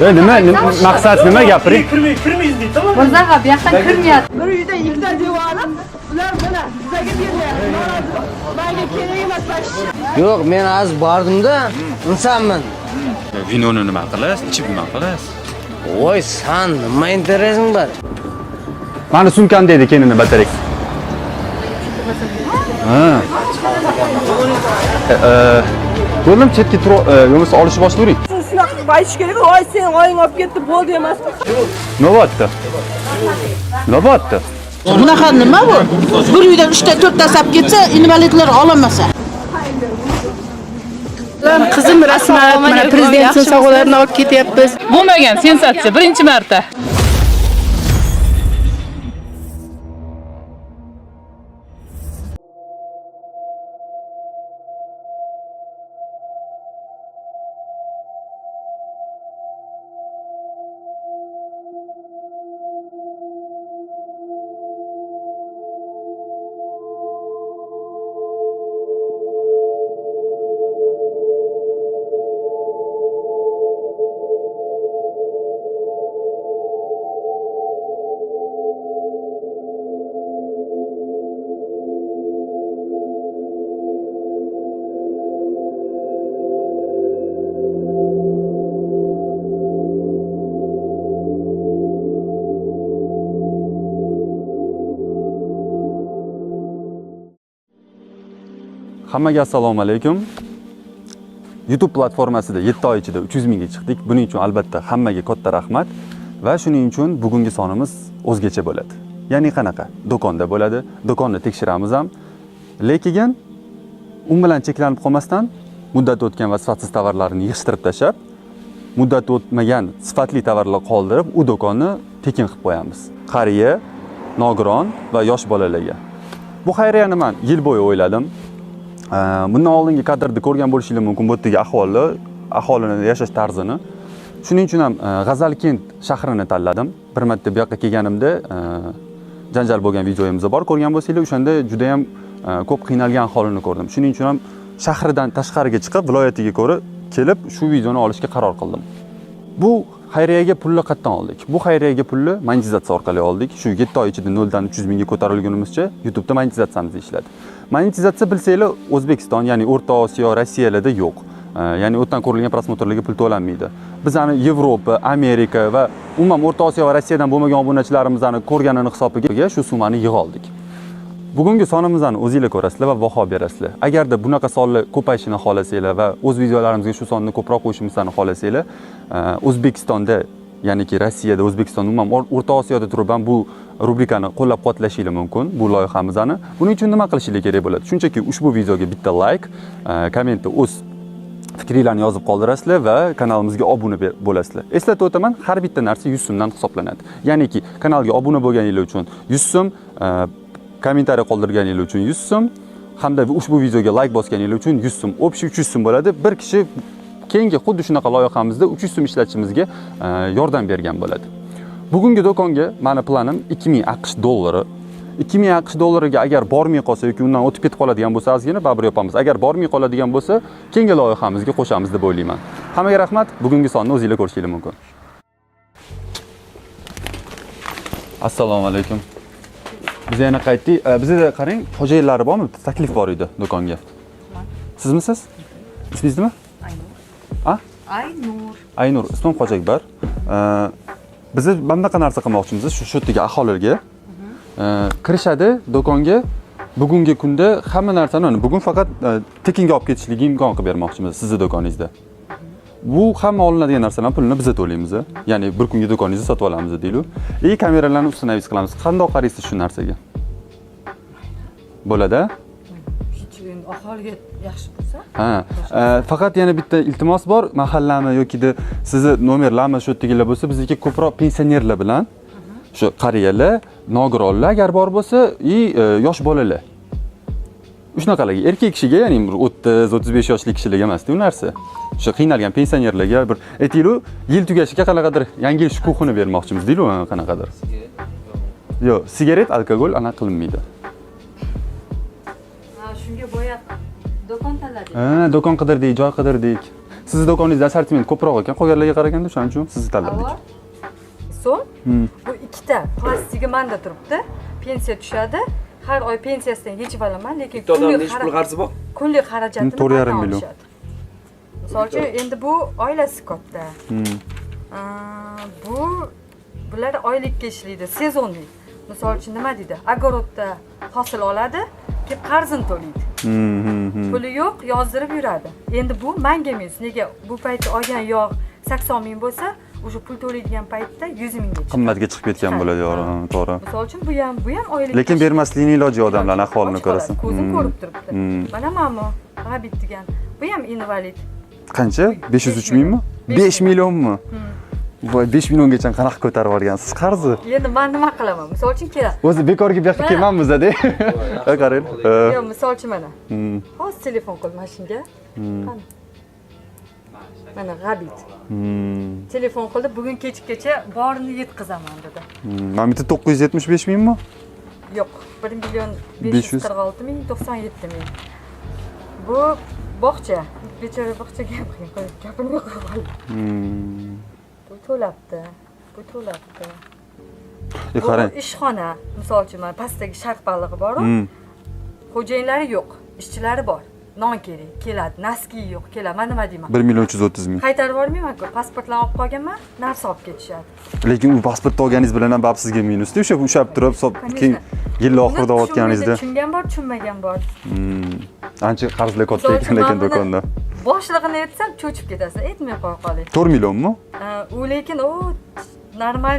Nima maqsad nima gapiring? Kirmaymiz deydi, tamam. Mirzaga bu yoqdan kirmayapti. Bir uyda ikkita devorib, ular mana bizga bermayapti. Menga kerak emas tashchi. Yo'q, men az bordim-da, insonman. Vinoni nima qilasiz? Ichib nima qilasiz? Voy, san nima interesing bor? Mani sumkam deydi kelini batarik. Ha. Ko'rdim chetga yo'lsa olishib boshlayvering. Shunaqa aytish kerak, voy sen oying olib ketdi, bo'ldi emasmi? Nima bo'pti? Nima bo'pti? Bunaqa nima bu? Bir uydan 3 ta 4 ta sap ketsa, invalidlar ololmasa. Qizim rasman mana prezident sovg'alarini olib ketyapmiz. Bo'lmagan sensatsiya, birinchi marta. Hammaga assalomu alaykum. YouTube platformasida 7 oy ichida 300 mingga chiqdik. Buning uchun albatta hammaga katta rahmat va shuning uchun bugungi sonimiz o'zgacha bo'ladi. Ya'ni qanaqa? Do'konda bo'ladi. Do'konni tekshiramiz ham. Lekin u bilan cheklanib qolmasdan muddat o'tgan va sifatsiz tovarlarni yig'ishtirib tashlab, muddat o'tmagan sifatli tovarlar qoldirib, u do'konni tekin qilib qo'yamiz. Qariya, nogiron va yosh bolalarga. Bu xayriyani men yil bo'yi o'yladim. Bundan oldingi kadrda ko'rgan bo'lishingiz mumkin bu yerdagi aholini yashash tarzini. Shuning uchun ham G'azalkent shahrini tanladim. Bir marta bu yoqqa kelganimda janjal bo'lgan videoyimiz bor. Ko'rgan bo'lsanglar, o'shanda juda ham ko'p qiynalgan aholini ko'rdim. Shuning uchun ham shahardan tashqariga chiqib, viloyatiga ko'ra kelib shu videoni olishga qaror qildim. Bu xayriyaga pulni qayerdan oldik? Bu xayriyaga pulni monetizatsiya orqali oldik. Shu 7 oy ichida 0 dan 300 mingga ko'tarilgunimizcha YouTube'da monetizatsiyamiz ishladi. Monetizatsiya bilsanglar, O'zbekiston, ya'ni O'rta Osiyo, Rossiyalarda yo'q. Ya'ni o'tdan ko'rilgan prosmotrlarga pul to'lanmaydi. Bizani Yevropa, Amerika va umuman O'rta Osiyo va Rossiyadan bo'lmagan obunachilarimizni ko'rganini hisobiga shu summani yig'ib oldik. Bugungi sonimizni o'zingizlar ko'rasizlar va baho berasizlar. Agarda bunaqa sonlar ko'payishini xohlasanglar va o'z videolarimizga shu sonni ko'proq qo'shishimizni xohlasanglar, O'zbekistonda, ya'niki Rossiyada, O'zbekistonda, umuman O'rta Osiyoda turib ham bu rubrikani qo'llab-quvvatlashingiz mumkin, bu loyihamizni. Buning uchun nima qilishingiz kerak bo'ladi? Shunchaki ushbu videoga bitta like, kommentda o'z fikringizni yozib qoldirasizlar va kanalimizga obuna bo'lasizlar. Eslatib o'taman, har bitta narsa 100 so'mdan hisoblanadi. Ya'niki kanalga obuna bo'lganingiz uchun 100 so'm, kommentariy qoldirganingiz uchun 100 so'm hamda ushbu videoga like bosganingiz uchun 100 so'm. Общий 300 so'm bo'ladi. Bir kishi keyingi xuddi shunaqa loyihamizda 300 so'm ishlatishimizga yordam bergan bo'ladi. Bugungi do'konga meni planim 2000 AQSh dollari. 2000 AQSh dollariga agar bormay qolsa yoki undan o'tib ketib qoladigan bo'lsa, ozgina baribir yopamiz. Agar bormay qoladigan bo'lsa, keyingi loyihamizga qo'shamiz deb o'ylayman. Hammaga rahmat. Bugungi sonni o'zingizlar ko'rishingiz mumkin. Assalomu alaykum. Biz yana qaytdik. Bizda qarang, xo'jayinnlar bormi? Taklif bor edi do'konga. Sizmisiz? Ismingiz nima? Aynur. Aynur. Aynur, ismim Xo'jakbar. Biz bunaqa narsa qilmoqchimiz, shu yerdagi aholiga kirishadi do'konga. Bugungi kunda hamma narsani, bugun faqat tekinga olib ketishlikka imkon qilib bermoqchimiz sizni do'koningizda. Bu hamma olinadigan narsalarning pulini biz to'laymiz. Ya'ni bir kunga do'koningizni sotib olamiz deylik. Kameralarni ustuna aviz qilamiz. Qanday qaraysiz shu narsaga? Bo'ladi? Aholiga yaxshi bo'lsa. Faqat yana bitta iltimos bor. Mahallami yoki sizni nomerlarmi shu yerdagilar bo'lsa, bizniki ko'proq pensionerlar bilan shu qariyalar, nogironlar agar bor bo'lsa, yosh bolalar. Shunaqalarga erkak kishiga, ya'ni 30-35 yoshli kishilarga emas, bu narsa. Shu qiynalgan pensionerlarga bir aytaylik, yil tugashiga qanaqadir yangi yil shukuhini bermoqchimiz deylik, qanaqadir. Yo'q, sigaret, alkogol anaqa qilinmaydi. Shunga bo'yab do'kon tanladik. Do'kon qidirdik, joy qidirdik. Sizni do'koningizda assortiment ko'proq ekan, qolganlarga qaraganda, o'shaning uchun sizni tanladik. Avval so'm bu ikkita plastigi manda turibdi. Pensiya tushadi. Har oy pensiyasidan yechib olaman, lekin kunlik xarajatini 4,5 million. Misol uchun endi bu oilasi katta. Bular oylikka ishlaydi, sezonlik. Misol uchun nima deydi? Agorodda hosil oladi, kelib qarzini to'laydi. Puli yo'q, yozdirib yuradi. Endi bu menga emas. Nega bu paytda olgan yog' 80 ming bo'lsa, o'sha pul to'laydigan paytda 100 mingga chiqadi. Qimmatga chiqib ketgan bo'ladi, to'g'ri. Misol uchun bu ham oylik. Lekin bermaslikning iloji yo'q odamlarning ahvolini ko'rasan. Ko'zim ko'rib turibdi. Mana mana G'abit degan. Bu ham invalid. Qancha? 503 mingmi? 5 millionmi? Voy 5 milliongacha qanaqa ko'tarib olgansiz qarzni? Endi men nima qilaman? Misol uchun kerak. O'zi bekorga bu yoqqa kelmanmiz-da. Qarang. Yo'q, misol uchun mana. Hozir telefon qil mashinga. Qani? Mana G'abit. Telefon qildi, bugun kechgacha borini yetkazaman dedi. Mana bitta 975 mingmi? Yo'q, 1 million 546 ming 97 ming. Bu bog'cha. Bechora bog'chaga ham gapini yo'qoldi. Bu to'labdi. Bu to'labdi. Qarang. Bu ishxona. Misol uchun mana pastdagi sharq balig'i bor-ku. Xo'jayinlari yo'q, ishchilari bor. Non kerak, keladi. Naski yo'q, keladi. Men nima deyman? 1 million 330 ming. Qaytarib yubormayman-ku. Pasportlarni olib qolganman, narsa olib ketishadi. Lekin u pasportni olganingiz bilan ham babsizga minusda, o'sha ushab turib, keyin yil oxirida olganingizda. Tushungan bor, tushunmagan bor. Ancha qarzlar katta ekan do'konda. Boshlig'ini aytsam cho'chib ketasan, aytmay qo'ya qoling. 4 millionmi? U lekin u normal